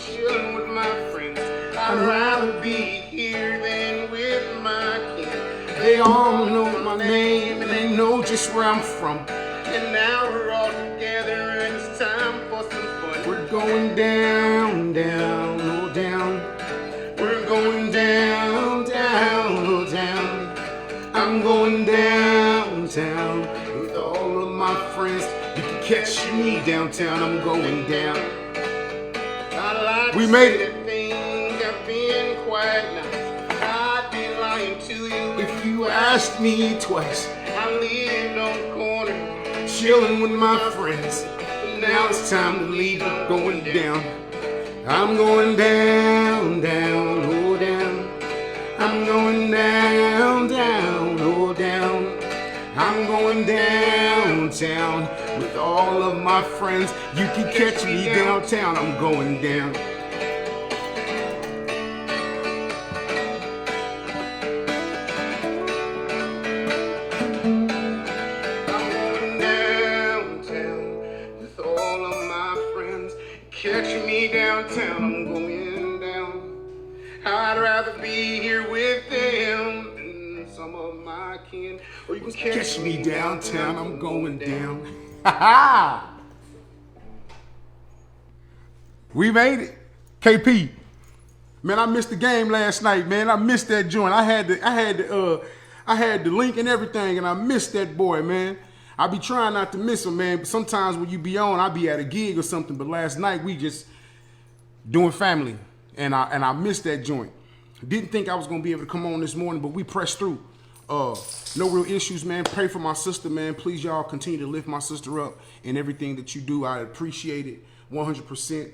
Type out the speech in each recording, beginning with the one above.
chilling with my friends. I'd rather be here than with my kin. They all know my name and they know just where I'm from. And now we're all together and it's time for some fun. We're going down, down, oh down. We're going down, down, oh down. I'm going downtown with all of my friends. You can catch me downtown, I'm going down. We made it. Things have been quite nice. I'd be lying to you if you asked me twice. I lived on the corner, chilling with my friends. But now it's time to leave. I'm going down. I'm going down, down, oh down. I'm going down, down, oh down. I'm going downtown with all of my friends. You can catch me downtown. I'm going down. I'm going downtown with all of my friends. Catch me downtown. I'm going down. I'd rather be here with them than some of my kin. Or you can catch me downtown. I'm going down. We made it. KP. Man, I missed the game last night, man. I missed that joint. I had the link and everything, and I missed that boy, man. I be trying not to miss him, man. But sometimes when you be on, I be at a gig or something. But last night we just doing family, and I missed that joint. Didn't think I was gonna be able to come on this morning, but we pressed through. No real issues, man. Pray for my sister, man. Please, y'all, continue to lift my sister up in everything that you do. I appreciate it 100%.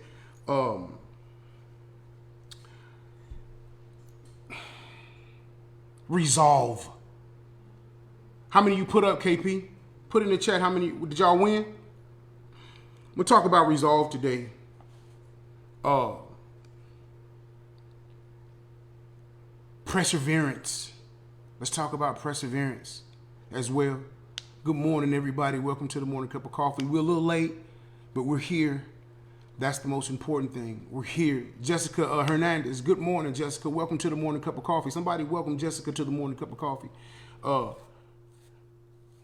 Resolve. How many you put up, KP? Put in the chat how many did y'all win? We'll talk about resolve today. Perseverance. Let's talk about perseverance as well. Good morning, everybody. Welcome to the Morning Cup of Coffee. We're a little late, but we're here. That's the most important thing. We're here. Jessica Hernandez. Good morning, Jessica. Welcome to the Morning Cup of Coffee. Somebody welcome Jessica to the Morning Cup of Coffee.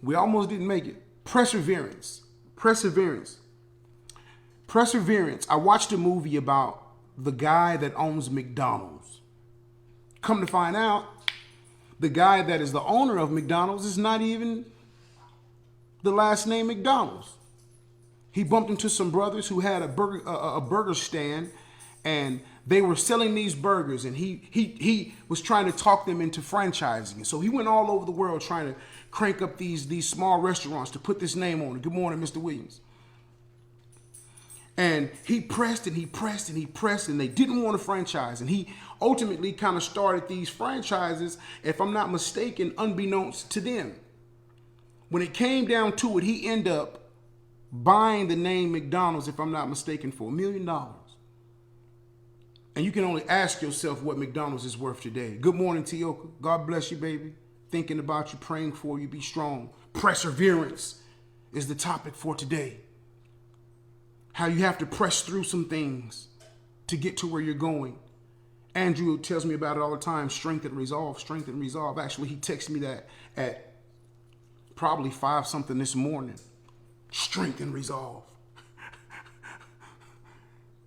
We almost didn't make it. Perseverance. Perseverance. Perseverance. I watched a movie about the guy that owns McDonald's. Come to find out, the guy that is the owner of McDonald's is not even the last name McDonald's. He bumped into some brothers who had a burger stand, and they were selling these burgers, and he was trying to talk them into franchising. So he went all over the world trying to crank up these small restaurants to put this name on it. Good morning, Mr. Williams. And he pressed and he pressed and he pressed, and they didn't want to franchise. And he ultimately kind of started these franchises, if I'm not mistaken, unbeknownst to them. When it came down to it, he ended up buying the name McDonald's, if I'm not mistaken, for $1 million. And you can only ask yourself what McDonald's is worth today. Good morning, Tioka. God bless you, baby. Thinking about you, praying for you. Be strong. Perseverance is the topic for today. How you have to press through some things to get to where you're going. Andrew tells me about it all the time. Strength and resolve, strength and resolve. Actually, he texted me that at probably 5-something this morning. Strength and resolve.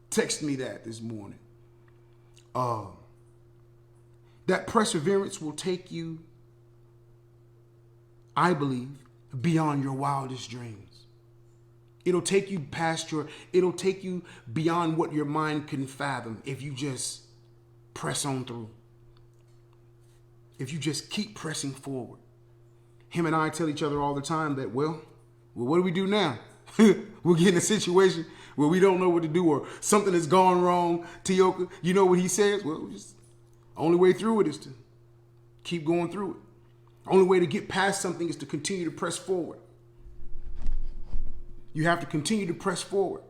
Text me that this morning. That perseverance will take you, I believe, beyond your wildest dreams. It'll take you it'll take you beyond what your mind can fathom if you just press on through. If you just keep pressing forward. Him and I tell each other all the time that, well, what do we do now? We'll get in a situation where we don't know what to do, or something has gone wrong. Tioka, you know what he says? Well, just only way through it is to keep going through it. Only way to get past something is to continue to press forward. You have to continue to press forward.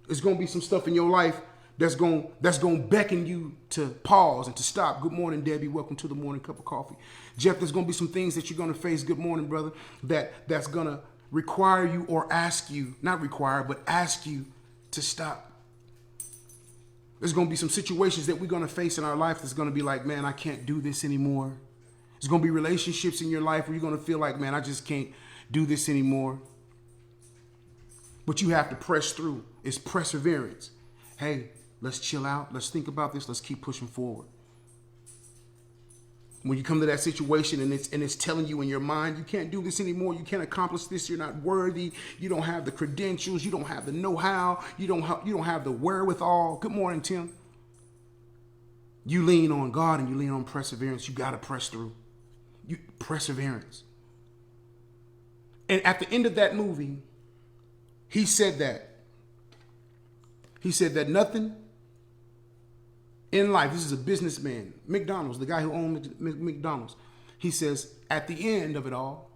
There's going to be some stuff in your life that's going to beckon you to pause and to stop. Good morning, Debbie. Welcome to the Morning Cup of Coffee. Jeff, there's going to be some things that you're going to face. Good morning, brother. That's going to require you, or ask you, not require, but ask you to stop. There's going to be some situations that we're going to face in our life that's going to be like, man, I can't do this anymore. There's going to be relationships in your life where you're going to feel like, man, I just can't do this anymore. But you have to press through. It's perseverance. Hey, let's chill out. Let's think about this. Let's keep pushing forward. When you come to that situation and it's telling you in your mind, you can't do this anymore. You can't accomplish this. You're not worthy. You don't have the credentials. You don't have the know-how. You don't have the wherewithal. Good morning, Tim. You lean on God and you lean on perseverance. You got to press through. Perseverance. And at the end of that movie, he said that. He said that nothing in life, this is a businessman, McDonald's, the guy who owned McDonald's. He says, at the end of it all,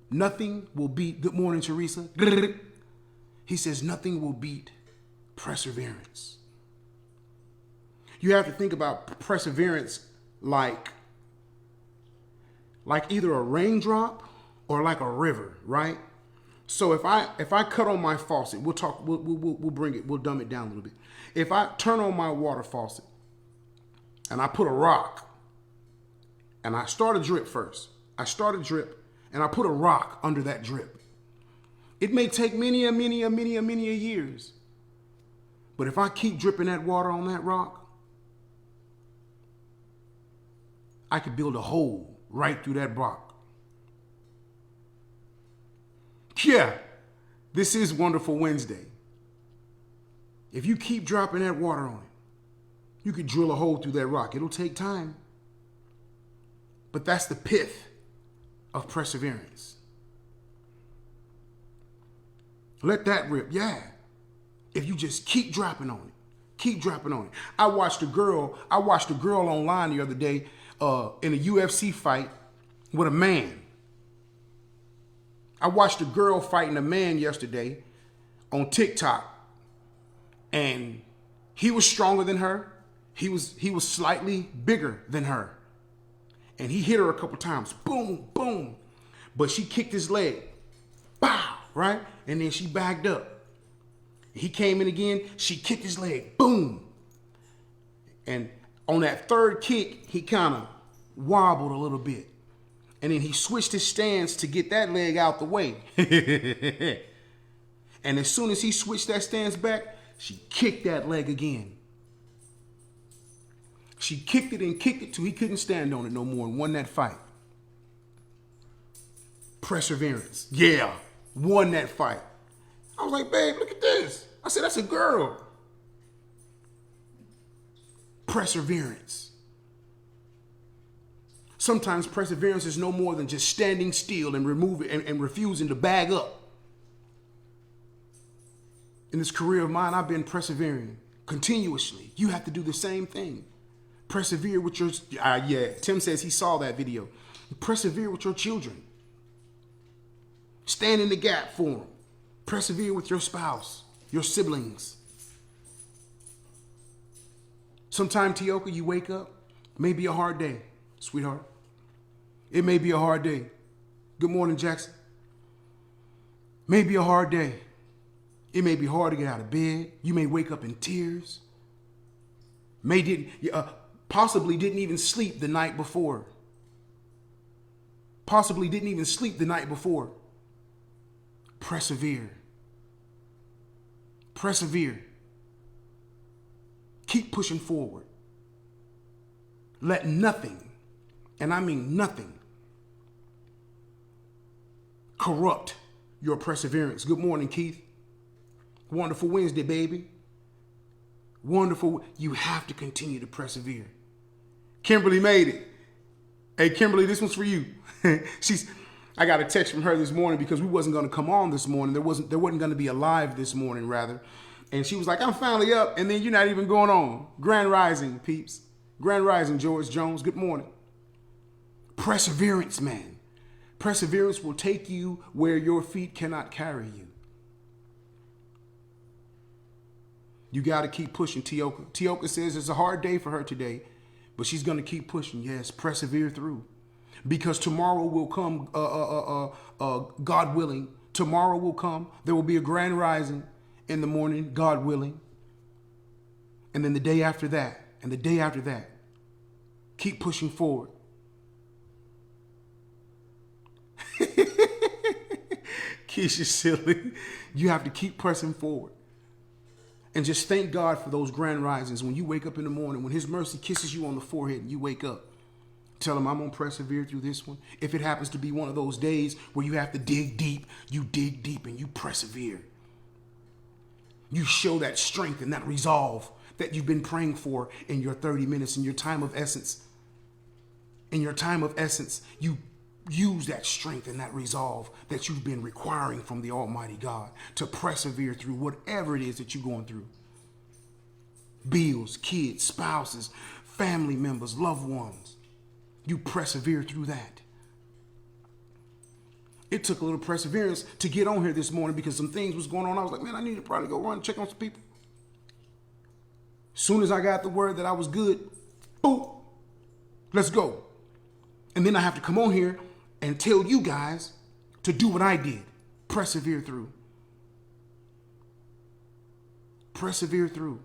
nothing will beat, good morning, Teresa. He says, nothing will beat perseverance. You have to think about perseverance like either a raindrop or like a river, right? So if I cut on my faucet, we'll dumb it down a little bit. If I turn on my water faucet, and I put a rock, and I start a drip first. I start a drip, and I put a rock under that drip. It may take many years. But if I keep dripping that water on that rock, I could build a hole right through that rock. Yeah, this is Wonderful Wednesday. If you keep dropping that water on it, you could drill a hole through that rock. It'll take time. But that's the pith of perseverance. Let that rip. Yeah. If you just keep dropping on it. Keep dropping on it. I watched a girl online the other day in a UFC fight with a man. I watched a girl fighting a man yesterday on TikTok. And he was stronger than her. He was slightly bigger than her. And he hit her a couple times. Boom, boom. But she kicked his leg. Bow, right? And then she backed up. He came in again. She kicked his leg. Boom. And on that third kick, he kind of wobbled a little bit. And then he switched his stance to get that leg out the way. And as soon as he switched that stance back, she kicked that leg again. She kicked it and kicked it till he couldn't stand on it no more and won that fight. Perseverance. Yeah, won that fight. I was like, babe, look at this. I said, that's a girl. Perseverance. Sometimes perseverance is no more than just standing still and refusing to bag up. In this career of mine, I've been persevering continuously. You have to do the same thing. Persevere with your, Tim says he saw that video. Persevere with your children. Stand in the gap for them. Persevere with your spouse, your siblings. Sometime, Tioka, you wake up, may be a hard day, sweetheart. It may be a hard day. Good morning, Jackson. May be a hard day. It may be hard to get out of bed. You may wake up in tears. Possibly didn't even sleep the night before. Persevere. Persevere. Keep pushing forward. Let nothing, and I mean nothing, corrupt your perseverance. Good morning, Keith. Wonderful Wednesday, baby. Wonderful. You have to continue to persevere. Kimberly made it. Hey, Kimberly, this one's for you. I got a text from her this morning because we wasn't going to come on this morning. There wasn't going to be a live this morning, rather. And she was like, I'm finally up. And then you're not even going on. Grand Rising, peeps. Grand Rising, George Jones. Good morning. Perseverance, man. Perseverance will take you where your feet cannot carry you. You got to keep pushing, Tioka. Tioka says it's a hard day for her today, but she's going to keep pushing. Yes, persevere through. Because tomorrow will come, God willing. Tomorrow will come. There will be a grand rising in the morning, God willing. And then the day after that, and the day after that. Keep pushing forward. Keisha silly. You have to keep pressing forward. And just thank God for those grand risings when you wake up in the morning, when his mercy kisses you on the forehead and you wake up. Tell him, I'm going to persevere through this one. If it happens to be one of those days where you have to dig deep, you dig deep and you persevere. You show that strength and that resolve that you've been praying for in your 30 minutes, in your time of essence. In your time of essence, you use that strength and that resolve that you've been requiring from the Almighty God to persevere through whatever it is that you're going through. Bills, kids, spouses, family members, loved ones. You persevere through that. It took a little perseverance to get on here this morning because some things was going on. I was like, man, I need to probably go run and check on some people. As soon as I got the word that I was good, boom, let's go. And then I have to come on here and tell you guys to do what I did. Persevere through. Persevere through.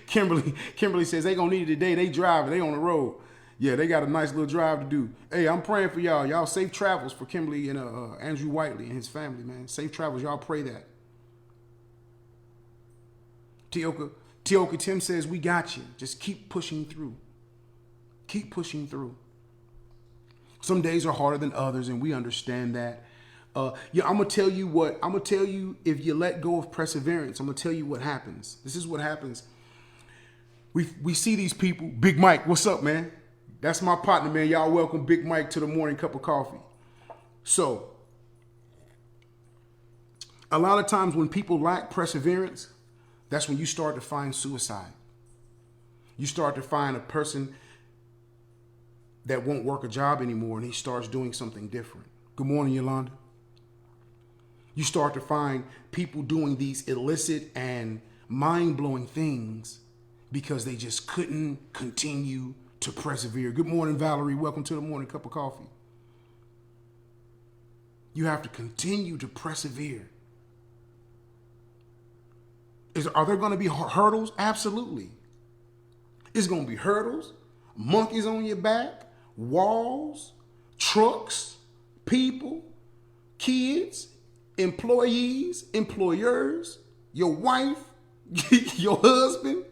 Kimberly says they gonna need it today. They driving. They on the road. Yeah, they got a nice little drive to do. Hey, I'm praying for y'all. Y'all safe travels for Kimberly and Andrew Whiteley and his family, man. Safe travels. Y'all pray that. Tioka Tim says we got you. Just keep pushing through. Keep pushing through. Some days are harder than others, and we understand that. Yeah, I'm gonna tell you what. I'm gonna tell you if you let go of perseverance. I'm gonna tell you what happens. This is what happens. We see these people. Big Mike, what's up, man? That's my partner, man. Y'all welcome Big Mike to the morning cup of coffee. So, a lot of times when people lack perseverance, that's when you start to find suicide. You start to find a person that won't work a job anymore and he starts doing something different. Good morning, Yolanda. You start to find people doing these illicit and mind-blowing things because they just couldn't continue to persevere. Good morning, Valerie. Welcome to the morning cup of coffee. You have to continue to persevere. Are there going to be hurdles? Absolutely. It's going to be hurdles, monkeys on your back, walls, trucks, people, kids, employees, employers, your wife, your husband,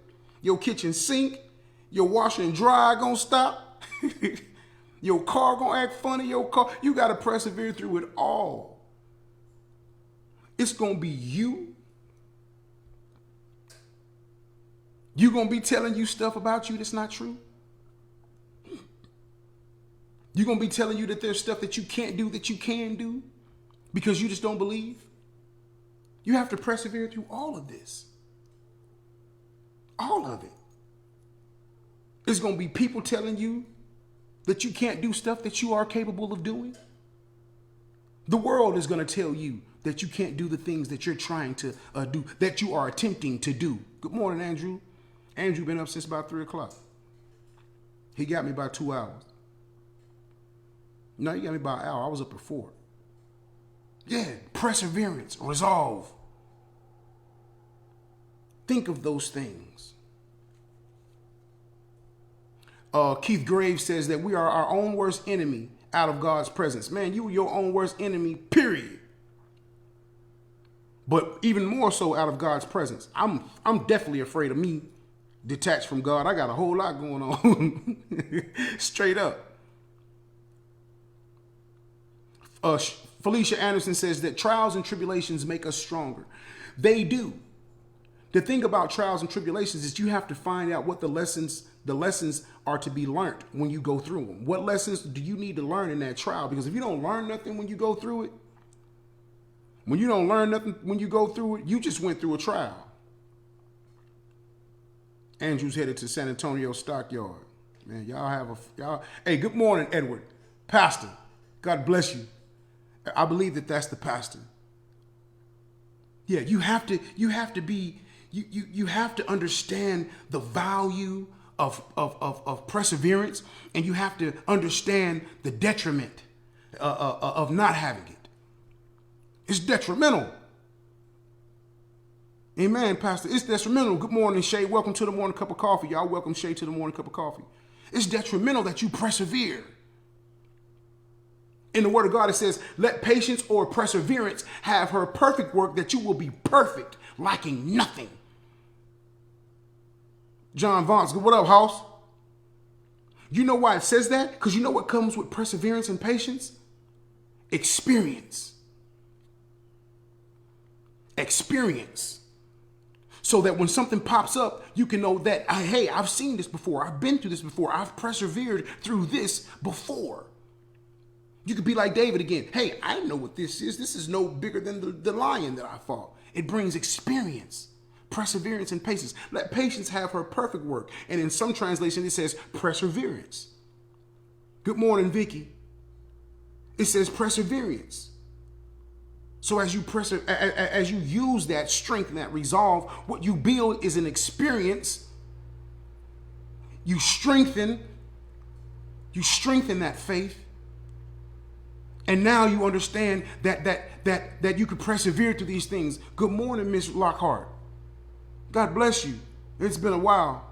your kitchen sink, your washer and dryer gonna stop, your car gonna act funny, you gotta persevere through it all. It's gonna be you. You gonna be telling you stuff about you that's not true. You gonna be telling you that there's stuff that you can't do that you can do because you just don't believe. You have to persevere through all of this. All of it. It's going to be people telling you that you can't do stuff that you are capable of doing. The world is going to tell you that you can't do the things that you're trying to do, that you are attempting to do. Good morning, Andrew. Andrew been up since about 3 o'clock. He got me by 2 hours. No, he got me by an hour. I was up at 4. Yeah, perseverance, resolve. Think of those things. Keith Graves says that we are our own worst enemy out of God's presence. Man, you are your own worst enemy, period. But even more so out of God's presence. I'm definitely afraid of me detached from God. I got a whole lot going on. Straight up. Felicia Anderson says that trials and tribulations make us stronger. They do. The thing about trials and tribulations is you have to find out what the lessons are to be learned when you go through them. What lessons do you need to learn in that trial? Because if you don't learn nothing when you go through it, when you don't learn nothing when you go through it, you just went through a trial. Andrew's headed to San Antonio Stockyard. Man, y'all. Hey, good morning, Edward. Pastor, God bless you. I believe that that's the pastor. Yeah, you have to understand the value of perseverance, and you have to understand the detriment of not having it. It's detrimental. Amen, Pastor. It's detrimental. Good morning, Shay. Welcome to the morning cup of coffee. Y'all welcome Shay to the morning cup of coffee. It's detrimental that you persevere. In the word of God, it says, let patience or perseverance have her perfect work, that you will be perfect, lacking nothing. John Vance, what up, house? You know why it says that? Because you know what comes with perseverance and patience? Experience. Experience. So that when something pops up, you can know that, hey, I've seen this before. I've been through this before. I've persevered through this before. You could be like David again. Hey, I know what this is. This is no bigger than the lion that I fought. It brings experience, perseverance, and patience. Let patience have her perfect work. And in some translation, it says perseverance. Good morning, Vicky. It says perseverance. So as you use that strength and that resolve, what you build is an experience. You strengthen that faith. And now you understand that you could persevere through these things. Good morning, Miss Lockhart. God bless you. It's been a while.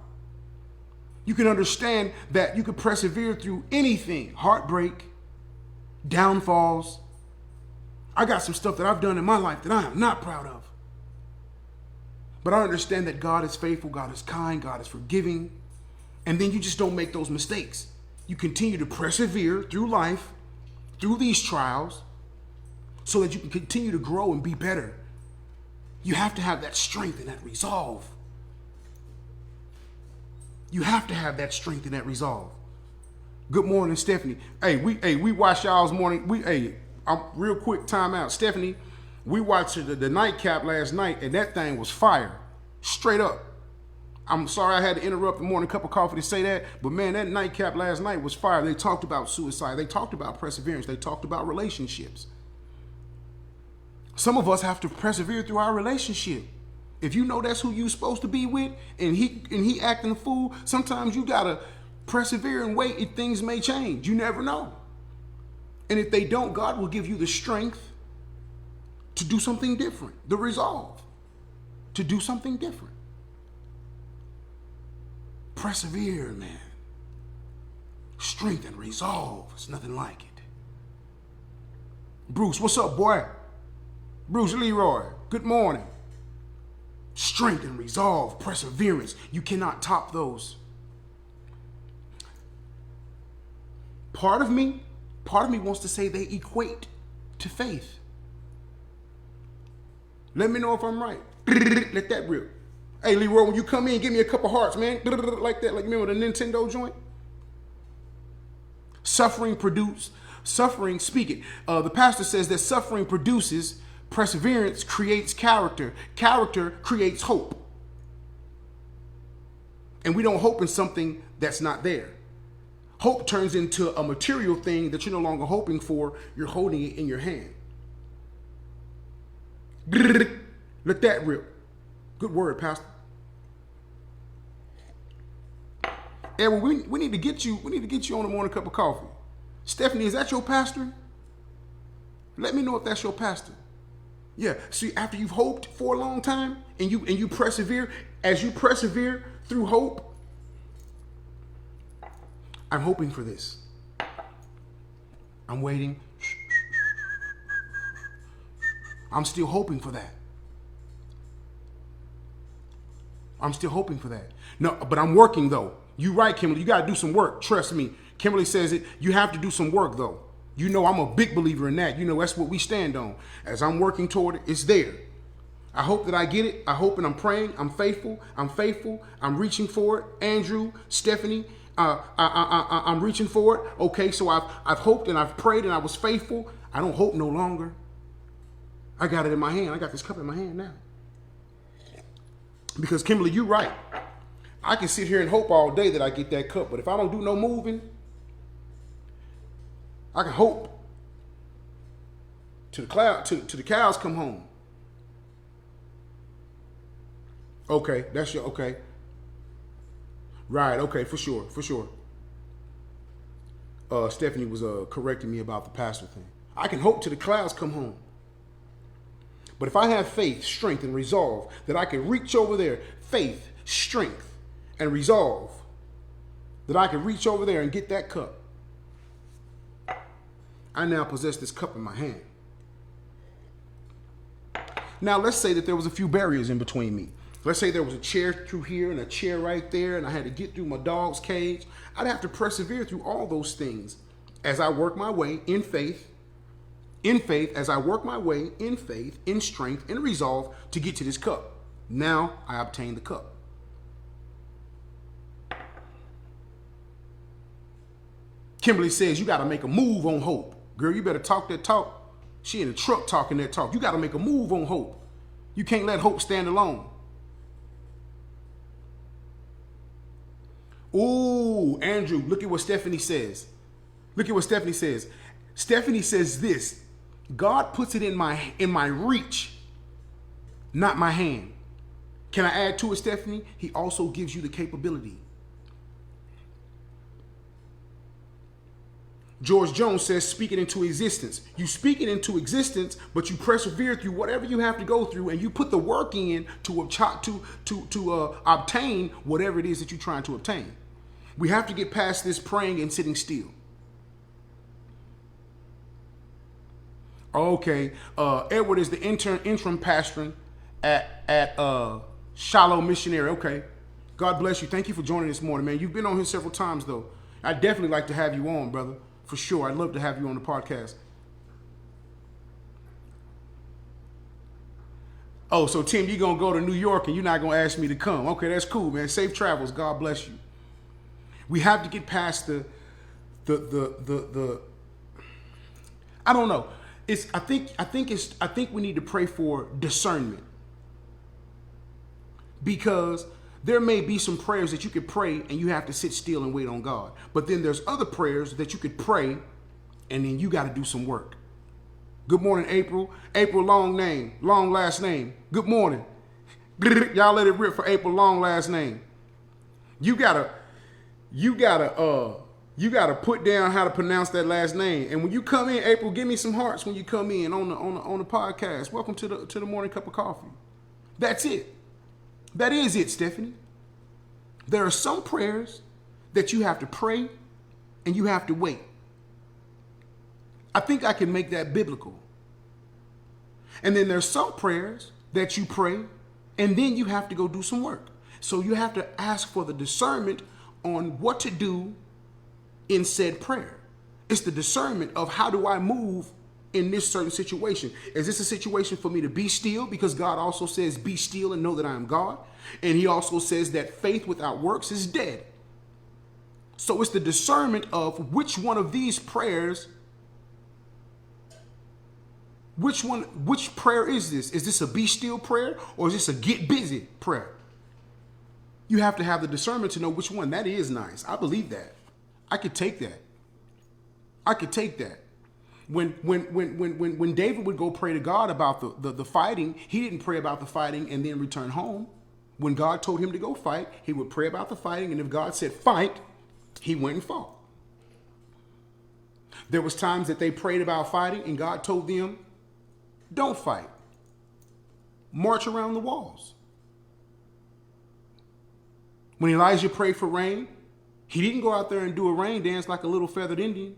You can understand that you could persevere through anything. Heartbreak, downfalls. I got some stuff that I've done in my life that I am not proud of. But I understand that God is faithful, God is kind, God is forgiving. And then you just don't make those mistakes. You continue to persevere through life, through these trials, so that you can continue to grow and be better. You have to have that strength and that resolve. You have to have that strength and that resolve. Good morning, Stephanie. Hey, we watched y'all's morning. Real quick time out. Stephanie, we watched the nightcap last night, and that thing was fire. Straight up. I'm sorry I had to interrupt the morning cup of coffee to say that, but man, that nightcap last night was fire. They talked about suicide. They talked about perseverance. They talked about relationships. Some of us have to persevere through our relationship. If you know that's who you're supposed to be with, and he acting a fool, sometimes you gotta persevere and wait. If things may change, you never know. And if they don't, God will give you the strength to do something different, the resolve to do something different. Persevere, man. Strength and resolve. It's nothing like it. Bruce, what's up, boy? Bruce Leroy, good morning. Strength and resolve, perseverance. You cannot top those. Part of me wants to say they equate to faith. Let me know if I'm right. Let that rip. Hey, Leroy, when you come in, give me a couple hearts, man. Like that, like you remember the Nintendo joint? Suffering, speak it. The pastor says that suffering produces, perseverance creates character. Character creates hope. And we don't hope in something that's not there. Hope turns into a material thing that you're no longer hoping for. You're holding it in your hand. Let that rip. Good word, Pastor. Edward, we need to get you on the morning cup of coffee. Stephanie, is that your pastor? Let me know if that's your pastor. Yeah. See, after you've hoped for a long time and you persevere, as you persevere through hope, I'm hoping for this. I'm waiting. I'm still hoping for that. I'm still hoping for that. No, but I'm working though. You're right, Kimberly. You got to do some work. Trust me. Kimberly says it. You have to do some work though. You know I'm a big believer in that. You know that's what we stand on. As I'm working toward it, it's there. I hope that I get it. I hope and I'm praying. I'm faithful. I'm reaching for it. Andrew, Stephanie, I'm reaching for it. Okay, so I've hoped and I've prayed and I was faithful. I don't hope no longer. I got it in my hand. I got this cup in my hand now. Because Kimberly, you're right. I can sit here and hope all day that I get that cup, but if I don't do no moving, I can hope to the cows come home. Okay, that's your okay. Right, okay, for sure. Stephanie was correcting me about the pastor thing. I can hope till the clouds come home. But if I have faith, strength, and resolve that I can reach over there, faith, strength, and resolve that I can reach over there and get that cup, I now possess this cup in my hand. Now, let's say that there was a few barriers in between me. Let's say there was a chair through here and a chair right there, and I had to get through my dog's cage. I'd have to persevere through all those things as I work my way in faith, as I work my way in faith, in strength, in resolve to get to this cup. Now I obtain the cup. Kimberly says, you got to make a move on hope. Girl, you better talk that talk. She in the truck talking that talk. You got to make a move on hope. You can't let hope stand alone. Ooh, Andrew, look at what Stephanie says. Look at what Stephanie says. Stephanie says this: God puts it in my reach, not my hand. Can I add to it, Stephanie? He also gives you the capability. George Jones says, speak it into existence. You speak it into existence, but you persevere through whatever you have to go through, and you put the work in to obtain whatever it is that you're trying to obtain. We have to get past this praying and sitting still. Okay, Edward is the interim pastoring at Shallow Missionary. Okay, God bless you. Thank you for joining this morning, man. You've been on here several times, though. I'd definitely like to have you on, brother. For sure. I'd love to have you on the podcast. Oh, so Tim, you're going to go to New York and you're not going to ask me to come. Okay, that's cool, man. Safe travels. God bless you. We have to get past the I don't know. I think we need to pray for discernment. Because there may be some prayers that you could pray and you have to sit still and wait on God. But then there's other prayers that you could pray and then you got to do some work. Good morning, April. April, long last name. Good morning. Y'all let it rip for April, long last name. You gotta put down how to pronounce that last name. And when you come in, April, give me some hearts when you come in on the podcast. Welcome to the morning cup of coffee. That's it. That is it, Stephanie. There are some prayers that you have to pray and you have to wait. I think I can make that biblical. And then there's some prayers that you pray and then you have to go do some work. So you have to ask for the discernment on what to do in said prayer. It's the discernment of how do I move in this certain situation. Is this a situation for me to be still? Because God also says, be still and know that I am God. And he also says that faith without works is dead. So it's the discernment of which one of these prayers, which prayer is this? Is this a be still prayer or is this a get busy prayer? You have to have the discernment to know which one. That is nice. I believe that. I could take that. When David would go pray to God about the fighting, he didn't pray about the fighting and then return home. When God told him to go fight, he would pray about the fighting, and if God said fight, he went and fought. There was times that they prayed about fighting and God told them, don't fight. March around the walls. When Elijah prayed for rain, he didn't go out there and do a rain dance like a little feathered Indian.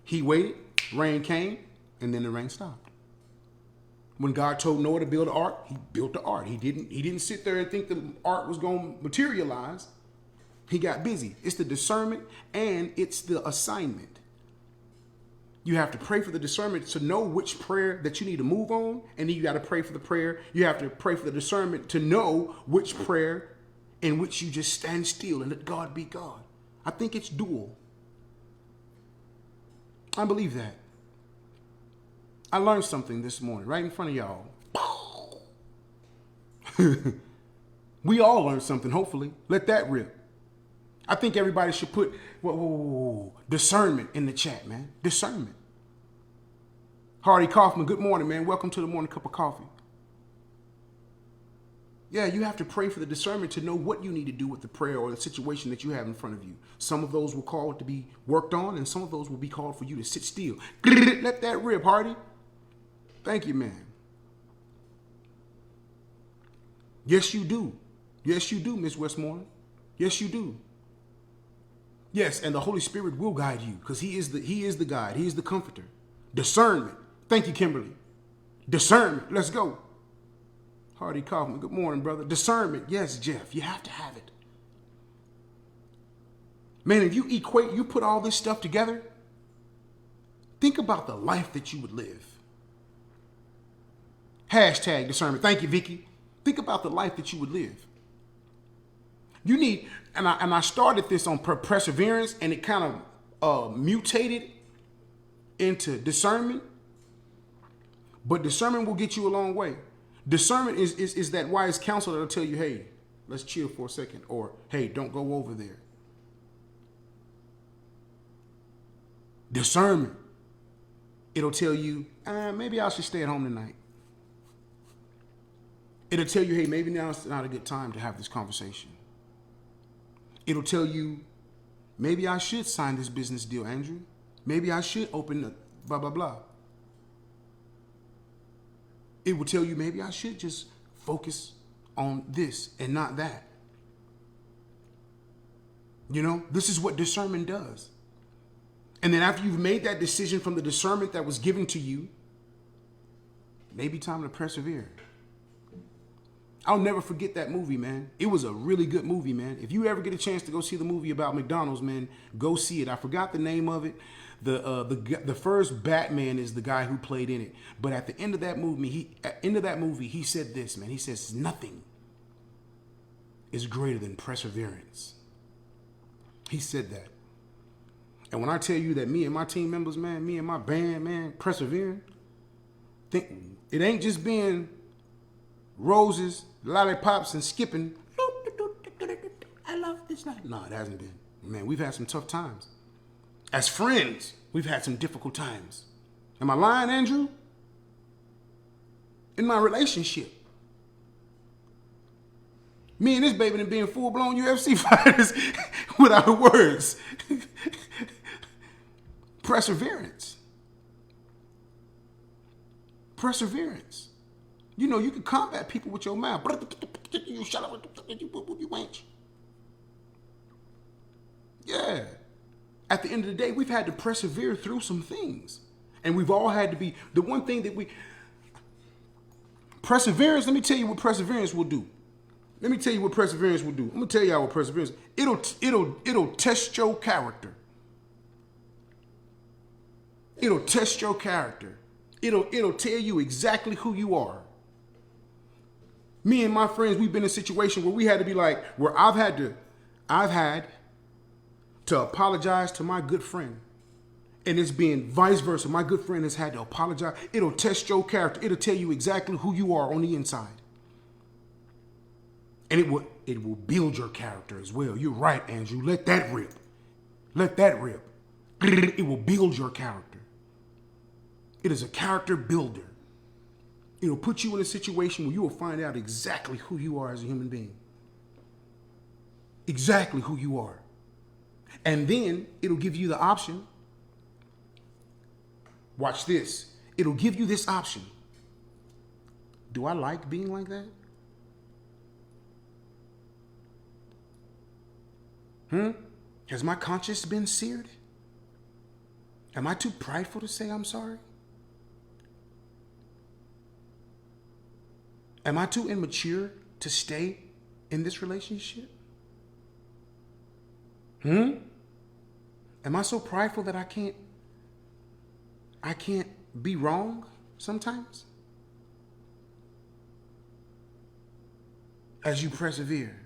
He waited, rain came, and then the rain stopped. When God told Noah to build an ark, he built the ark. He didn't sit there and think the ark was going to materialize. He got busy. It's the discernment and it's the assignment. You have to pray for the discernment to know which prayer that you need to move on, and then you got to pray for the prayer. You have to pray for the discernment to know which prayer in which you just stand still and let God be God. I think it's dual. I believe that. I learned something this morning right in front of y'all. We all learned something, hopefully. Let that rip. I think everybody should put discernment in the chat, man. Discernment. Hardy Kaufman, good morning, man. Welcome to the morning cup of coffee. Yeah, you have to pray for the discernment to know what you need to do with the prayer or the situation that you have in front of you. Some of those will call to be worked on, and some of those will be called for you to sit still. Let that rip, Hardy. Thank you, man. Yes, you do. Yes, you do, Miss Westmoreland. Yes, you do. Yes, and the Holy Spirit will guide you because He is the guide. He is the comforter. Discernment. Thank you, Kimberly. Discernment. Let's go. Hardy Kaufman. Good morning, brother. Discernment. Yes, Jeff. You have to have it. Man, if you put all this stuff together, think about the life that you would live. Hashtag discernment. Thank you, Vicky. Think about the life that you would live. You need, and I started this on perseverance, and it kind of mutated into discernment. But discernment will get you a long way. Discernment is that wise counsel that'll tell you, hey, let's chill for a second, or hey, don't go over there. Discernment. It'll tell you, maybe I should stay at home tonight. It'll tell you, hey, maybe now it's not a good time to have this conversation. It'll tell you, maybe I should sign this business deal, Andrew. Maybe I should open the blah, blah, blah. It will tell you, maybe I should just focus on this and not that. You know, this is what discernment does. And then after you've made that decision from the discernment that was given to you, maybe time to persevere. I'll never forget that movie, man. It was a really good movie, man. If you ever get a chance to go see the movie about McDonald's, man, go see it. I forgot the name of it. The first Batman is the guy who played in it. But at the end of that movie, he said this, man. He says, nothing is greater than perseverance. He said that. And when I tell you that me and my team members, man, me and my band, man, persevering, it ain't just being roses, lollipops, and skipping. I love this night. No, it hasn't been. Man, we've had some tough times. As friends, we've had some difficult times. Am I lying, Andrew? In my relationship, me and this baby being full-blown UFC fighters without words. Perseverance. Perseverance. You know, you can combat people with your mouth. You shut up, you wench. Yeah. At the end of the day, we've had to persevere through some things. And we've all had to be, the one thing that perseverance, let me tell you what perseverance will do. Let me tell you what perseverance will do. I'm going to tell y'all what perseverance, it'll test your character. It'll test your character. It'll tell you exactly who you are. Me and my friends, we've been in a situation where we had to be like, where I've had to apologize to my good friend. And it's been vice versa. My good friend has had to apologize. It'll test your character. It'll tell you exactly who you are on the inside. And it will build your character as well. You're right, Andrew. Let that rip. Let that rip. It will build your character. It is a character builder. It'll put you in a situation where you will find out exactly who you are as a human being. Exactly who you are. And then it'll give you the option. Watch this. It'll give you this option. Do I like being like that? Has my conscience been seared? Am I too prideful to say I'm sorry? Am I too immature to stay in this relationship? Am I so prideful that I can't be wrong sometimes? As you persevere.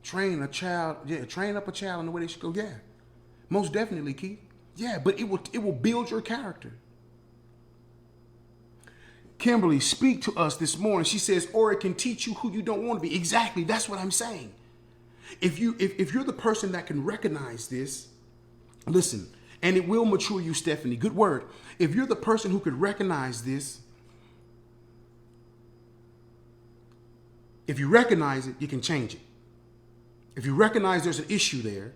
Train up a child in the way they should go. Yeah, most definitely, Keith. Yeah, but it will build your character. Kimberly, speak to us this morning. She says, or it can teach you who you don't want to be. Exactly, that's what I'm saying. If you're the person that can recognize this, listen, and it will mature you, Stephanie. Good word. If you're the person who could recognize this, if you recognize it, you can change it. If you recognize there's an issue there,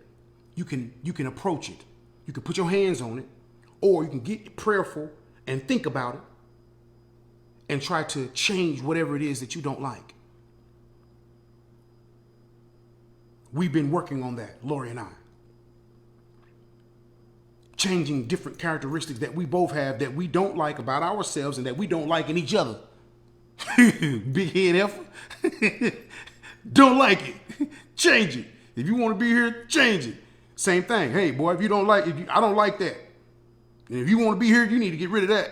you can approach it. You can put your hands on it, or you can get prayerful and think about it and try to change whatever it is that you don't like. We've been working on that, Lori and I. Changing different characteristics that we both have that we don't like about ourselves and that we don't like in each other. Big head effort. Don't like it. Change it. If you want to be here, change it. Same thing. Hey, boy, if you don't like it, I don't like that. And if you want to be here, you need to get rid of that.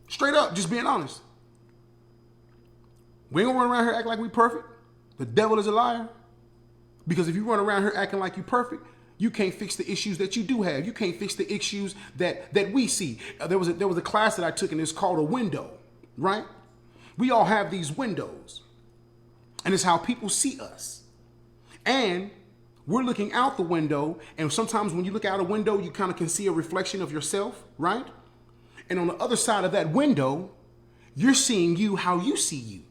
Straight up, just being honest. We ain't gonna run around here acting like we perfect. The devil is a liar. Because if you run around here acting like you perfect, you can't fix the issues that you do have. You can't fix the issues that we see. There was a class that I took, and it's called a window, right? We all have these windows, and it's how people see us. And we're looking out the window, and sometimes when you look out a window, you kind of can see a reflection of yourself, right? And on the other side of that window, you're seeing you how you see you.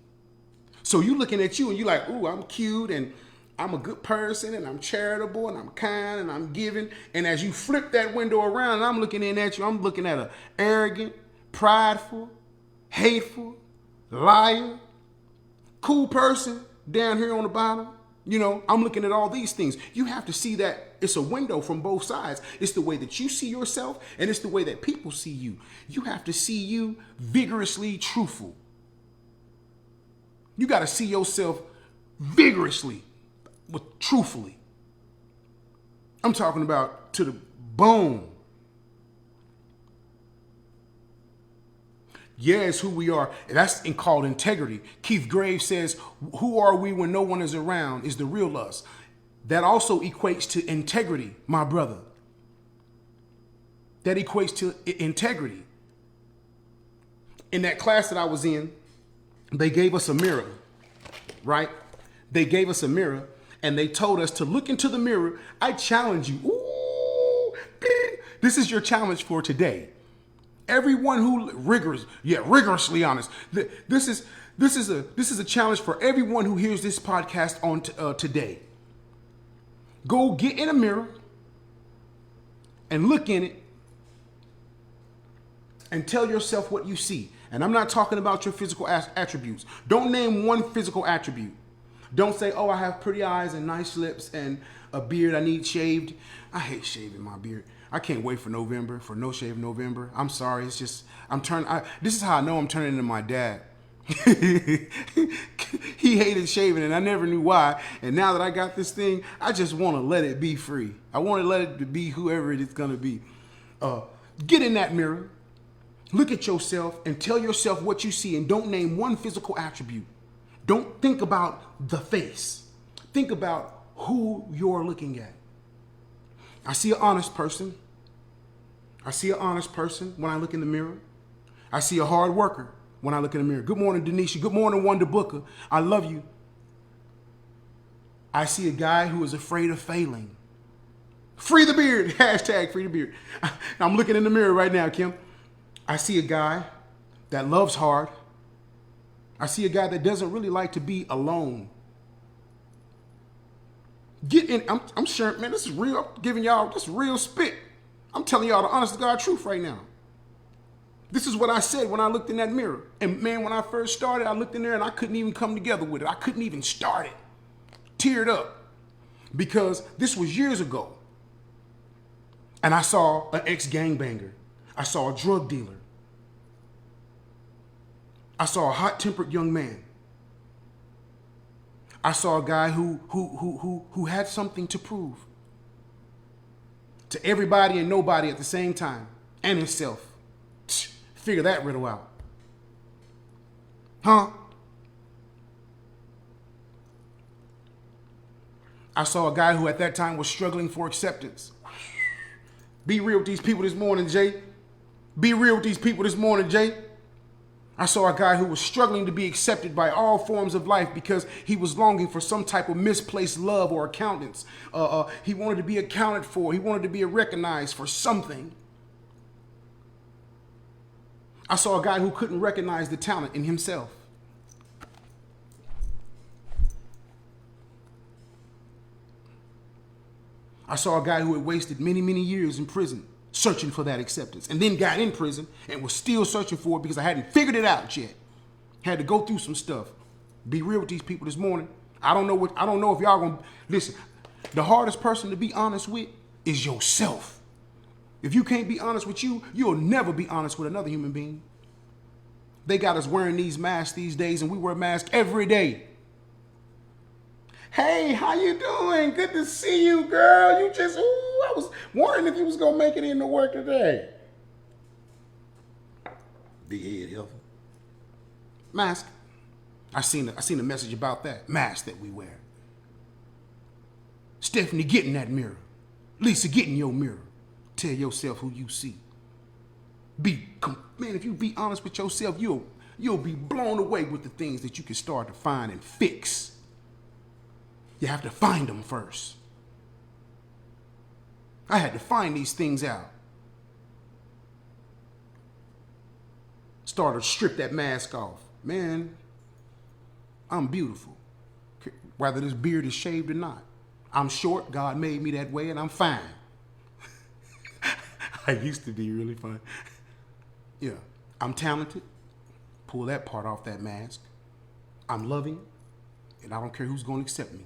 So you're looking at you, and you're like, ooh, I'm cute, and I'm a good person, and I'm charitable, and I'm kind, and I'm giving. And as you flip that window around, and I'm looking in at you, I'm looking at an arrogant, prideful, hateful, liar, cool person down here on the bottom. You know, I'm looking at all these things. You have to see that it's a window from both sides. It's the way that you see yourself, and it's the way that people see you. You have to see you vigorously truthful. You got to see yourself vigorously, but truthfully. I'm talking about to the bone. Yeah, it's who we are. That's called integrity. Keith Graves says, who are we when no one is around is the real us. That also equates to integrity, my brother. That equates to integrity. In that class that I was in, they gave us a mirror, right? They gave us a mirror, and they told us to look into the mirror. I challenge you. Ooh, this is your challenge for today. Everyone who rigorously honest. This is a challenge for everyone who hears this podcast on today. Go get in a mirror and look in it and tell yourself what you see. And I'm not talking about your physical attributes. Don't name one physical attribute. Don't say, oh, I have pretty eyes and nice lips and a beard I need shaved. I hate shaving my beard. I can't wait for November, for No Shave November. I'm sorry. It's just, this is how I know I'm turning into my dad. He hated shaving, and I never knew why. And now that I got this thing, I just want to let it be free. I want to let it be whoever it is going to be. Get in that mirror. Look at yourself and tell yourself what you see, and don't name one physical attribute. Don't think about the face. Think about who you're looking at. I see an honest person. I see an honest person when I look in the mirror. I see a hard worker when I look in the mirror. Good morning, Denisha. Good morning, Wanda Booker. I love you. I see a guy who is afraid of failing. Free the beard. Hashtag free the beard. I'm looking in the mirror right now, Kim. I see a guy that loves hard. I see a guy that doesn't really like to be alone. Get in. I'm sharing, man, this is real. I'm giving y'all this real spit. I'm telling y'all the honest to God truth right now. This is what I said when I looked in that mirror. And man, when I first started, I looked in there and I couldn't even come together with it. I couldn't even start it. Teared up. Because this was years ago. And I saw an ex-gangbanger. I saw a drug dealer. I saw a hot-tempered young man. I saw a guy who had something to prove to everybody and nobody at the same time, and himself. Figure that riddle out. Huh? I saw a guy who at that time was struggling for acceptance. Be real with these people this morning, Jay. Be real with these people this morning, Jay. I saw a guy who was struggling to be accepted by all forms of life because he was longing for some type of misplaced love or accountance. He wanted to be accounted for. He wanted to be recognized for something. I saw a guy who couldn't recognize the talent in himself. I saw a guy who had wasted many, many years in prison searching for that acceptance, and then got in prison and was still searching for it because I hadn't figured it out yet. Had to go through some stuff. Be real with these people this morning. I don't know if y'all gonna listen. The hardest person to be honest with is yourself. If you can't be honest with you, you'll never be honest with another human being. They got us wearing these masks these days, and we wear masks every day. Hey, how you doing? Good to see you, girl. You just, I was wondering if you was gonna make it into work today. Big head helper. Mask. I seen a message about that. Mask that we wear. Stephanie, get in that mirror. Lisa, get in your mirror. Tell yourself who you see. Man, if you be honest with yourself, you'll be blown away with the things that you can start to find and fix. You have to find them first. I had to find these things out. Started to strip that mask off. Man, I'm beautiful. Whether this beard is shaved or not. I'm short. God made me that way, and I'm fine. I used to be really fine. Yeah, I'm talented. Pull that part off that mask. I'm loving, and I don't care who's going to accept me.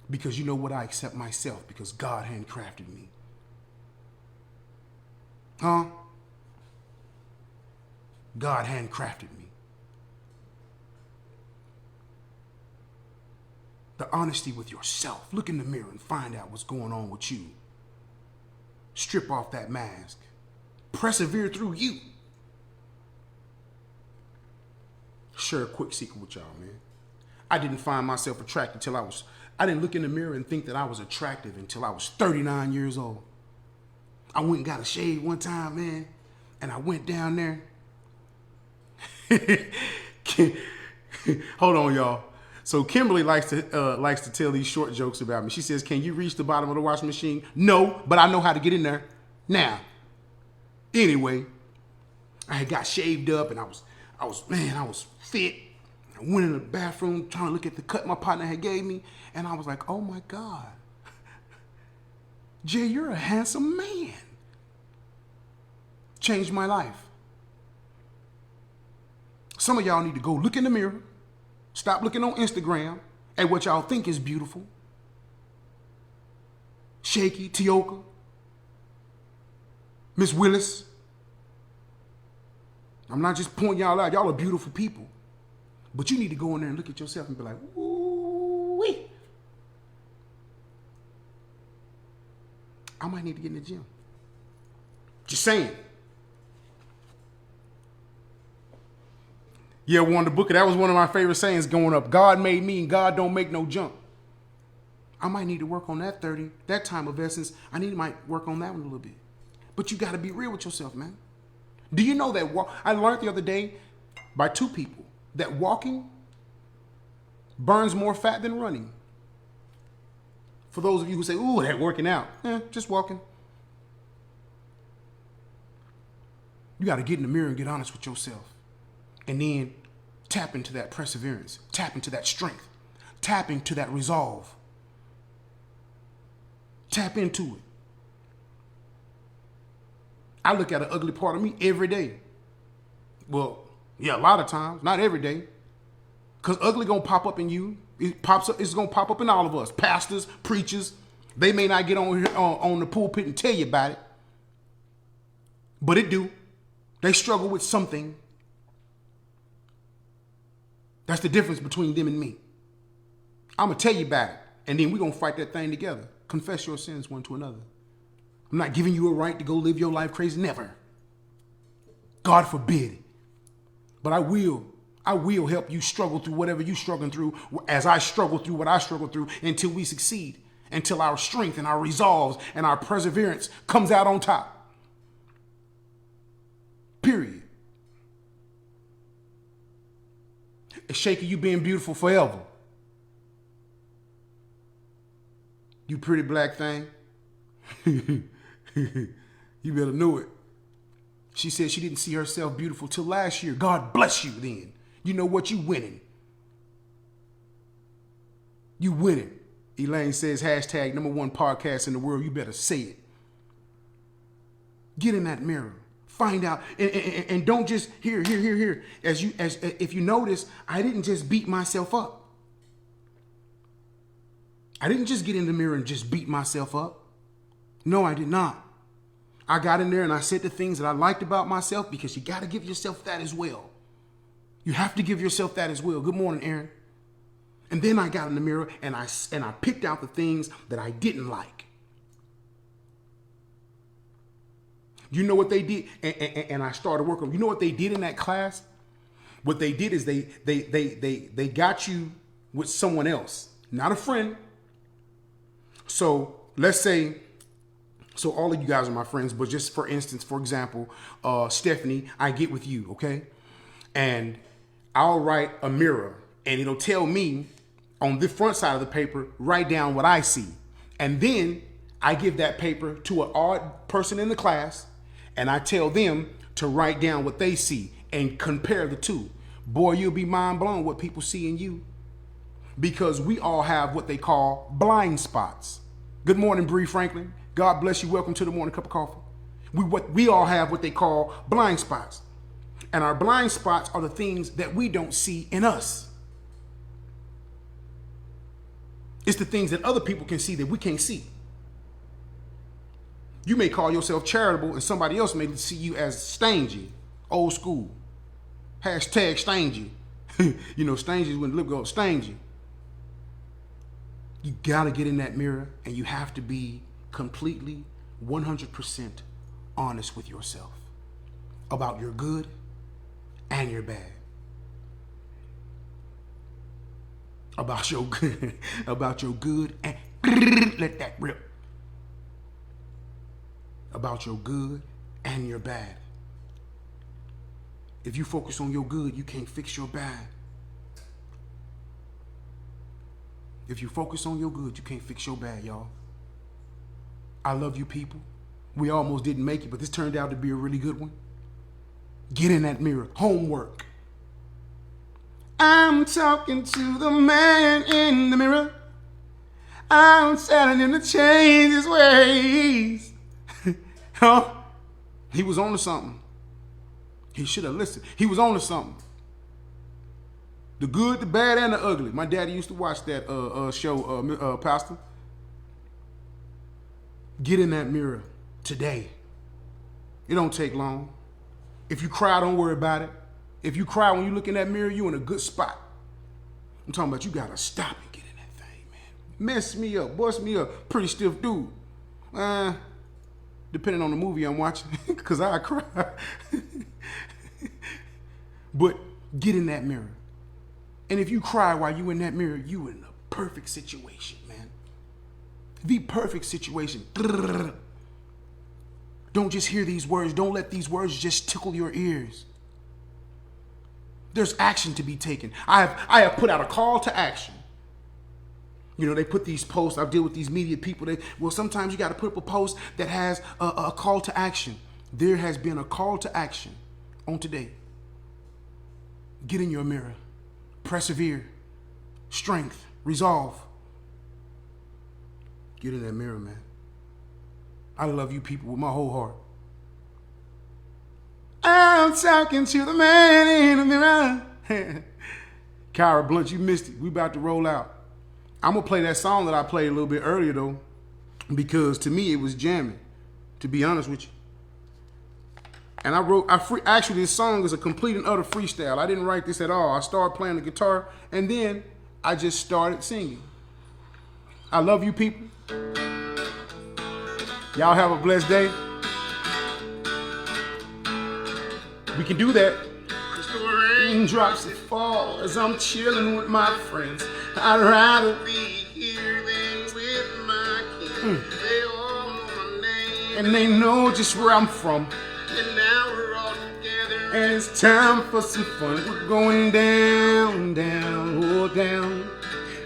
Because you know what? I accept myself because God handcrafted me. Huh? God handcrafted me. The honesty with yourself. Look in the mirror and find out what's going on with you. Strip off that mask. Persevere through you. Share a quick secret with y'all, man. I didn't find myself attracted till I didn't look in the mirror and think that I was attractive until I was 39 years old. I went and got a shave one time, man, and I went down there. Hold on, y'all. So Kimberly likes to tell these short jokes about me. She says, "Can you reach the bottom of the washing machine?" No, but I know how to get in there. Now, anyway, I had got shaved up and I was fit. I went in the bathroom trying to look at the cut my partner had gave me, and I was like, "Oh my God, Jay, you're a handsome man." Changed my life. Some of y'all need to go look in the mirror. Stop looking on Instagram at what y'all think is beautiful. Shaky, Tioka, Miss Willis. I'm not just pointing y'all out. Y'all are beautiful people. But you need to go in there and look at yourself and be like, ooh-wee. I might need to get in the gym. Just saying. Yeah, Wonder Booker, that was one of my favorite sayings going up. God made me and God don't make no junk. I might need to work on that that time of essence. Might work on that one a little bit. But you got to be real with yourself, man. Do you know that I learned the other day by two people that walking burns more fat than running? For those of you who say, "Ooh, that working out." Just walking. You got to get in the mirror and get honest with yourself. And then tap into that perseverance. Tap into that strength. Tap into that resolve. Tap into it. I look at an ugly part of me every day. Well, yeah, a lot of times. Not every day. Because ugly going to pop up in you. It's going to pop up in all of us. Pastors, preachers. They may not get on the pulpit and tell you about it. But it do. They struggle with something. That's the difference between them and me. I'm going to tell you about it. And then we're going to fight that thing together. Confess your sins one to another. I'm not giving you a right to go live your life crazy. Never. God forbid. But I will help you struggle through whatever you're struggling through as I struggle through what I struggle through until we succeed. Until our strength and our resolves and our perseverance comes out on top. Period. Shaky, you being beautiful forever. You pretty black thing. You better know it. She said she didn't see herself beautiful till last year. God bless you then. You know what? You winning. You winning. Elaine says, hashtag #1 podcast in the world. You better say it. Get in that mirror. Find out. And don't just here. As if you notice, I didn't just beat myself up. I didn't just get in the mirror and just beat myself up. No, I did not. I got in there and I said the things that I liked about myself, because you got to give yourself that as well. You have to give yourself that as well. Good morning, Aaron. And then I got in the mirror and I picked out the things that I didn't like. You know what they did? And I started working. You know what they did in that class? What they did is they got you with someone else, not a friend. So let's say, so all of you guys are my friends, but just for instance, for example, Stephanie, I get with you, okay? And I'll write a mirror and it'll tell me on the front side of the paper, write down what I see. And then I give that paper to an odd person in the class and I tell them to write down what they see and compare the two. Boy, you'll be mind blown what people see in you, because we all have what they call blind spots. Good morning, Bree Franklin. God bless you. Welcome to the Morning Cup of Coffee. We all have what they call blind spots. And our blind spots are the things that we don't see in us. It's the things that other people can see that we can't see. You may call yourself charitable and somebody else may see you as stingy, old school. Hashtag stingy. You know, stingy is when the lip goes stingy. You got to get in that mirror and you have to be completely 100% honest with yourself about your good and your bad. About your good and let that rip. About your good and your bad. If you focus on your good, you can't fix your bad. If you focus on your good, you can't fix your bad, y'all. I love you people. We almost didn't make it, but this turned out to be a really good one. Get in that mirror. Homework. I'm talking to the man in the mirror. I'm telling him to change his ways. Huh? He was on to something. He should have listened. He was on to something. The good, the bad, and the ugly. My daddy used to watch that show, Pastor. Get in that mirror today. It don't take long. If you cry, don't worry about it. If you cry when you look in that mirror, you in a good spot. I'm talking about you gotta stop and get in that thing, man. Mess me up, bust me up. Pretty stiff dude. Depending on the movie I'm watching, because I cry. But get in that mirror. And if you cry while you in that mirror, you in a perfect situation, man. The perfect situation. Don't just hear these words. Don't let these words just tickle your ears. There's action to be taken. I have put out a call to action. You know, they put these posts. I deal with these media people. Sometimes you got to put up a post that has a call to action. There has been a call to action on today. Get in your mirror. Persevere. Strength. Resolve. Get in that mirror, man. I love you people with my whole heart. I'm talking to the man in the mirror. Kyra Blunt, you missed it. We about to roll out. I'm going to play that song that I played a little bit earlier, though, because to me it was jamming, to be honest with you. And actually, this song is a complete and utter freestyle. I didn't write this at all. I started playing the guitar, and then I just started singing. I love you people. Y'all have a blessed day. We can do that. Raindrops that fall as I'm chilling with my friends. I'd rather be here than with my kids. They all know my name, and they know just where I'm from. And now we're all together, and it's time for some fun. We're going down, down, oh down.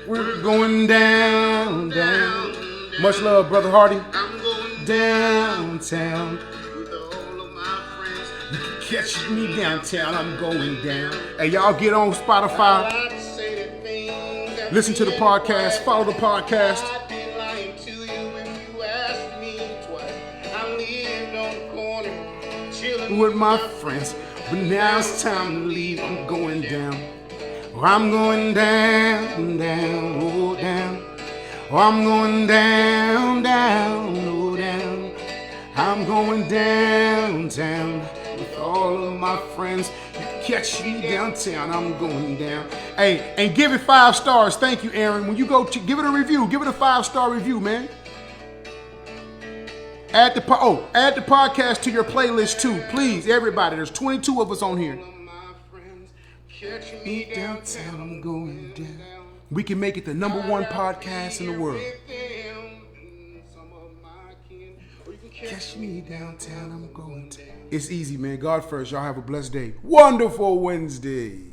We're going down, down. Much love, Brother Hardy. I'm going downtown. Catch me downtown, I'm going down. Hey, y'all get on Spotify. Listen to the podcast. Follow the podcast. I'd be lying to you if you asked me twice. I lived on the corner, chilling With my friends. But now it's time to leave. I'm going down. Oh, I'm going down, down, oh, down. Oh, I'm going down, down, oh, down. I'm going downtown with all of my friends. You can catch me downtown. I'm going down. Hey, and give it 5 stars. Thank you, Aaron. When you go to give it a review, give it a 5-star review, man. Add the podcast to your playlist too, please, everybody. There's 22 of us on here. catch me downtown. I'm going down. We can make it the #1 podcast in the world. Catch me downtown. I'm going down. It's easy, man. God first. Y'all have a blessed day. Wonderful Wednesday.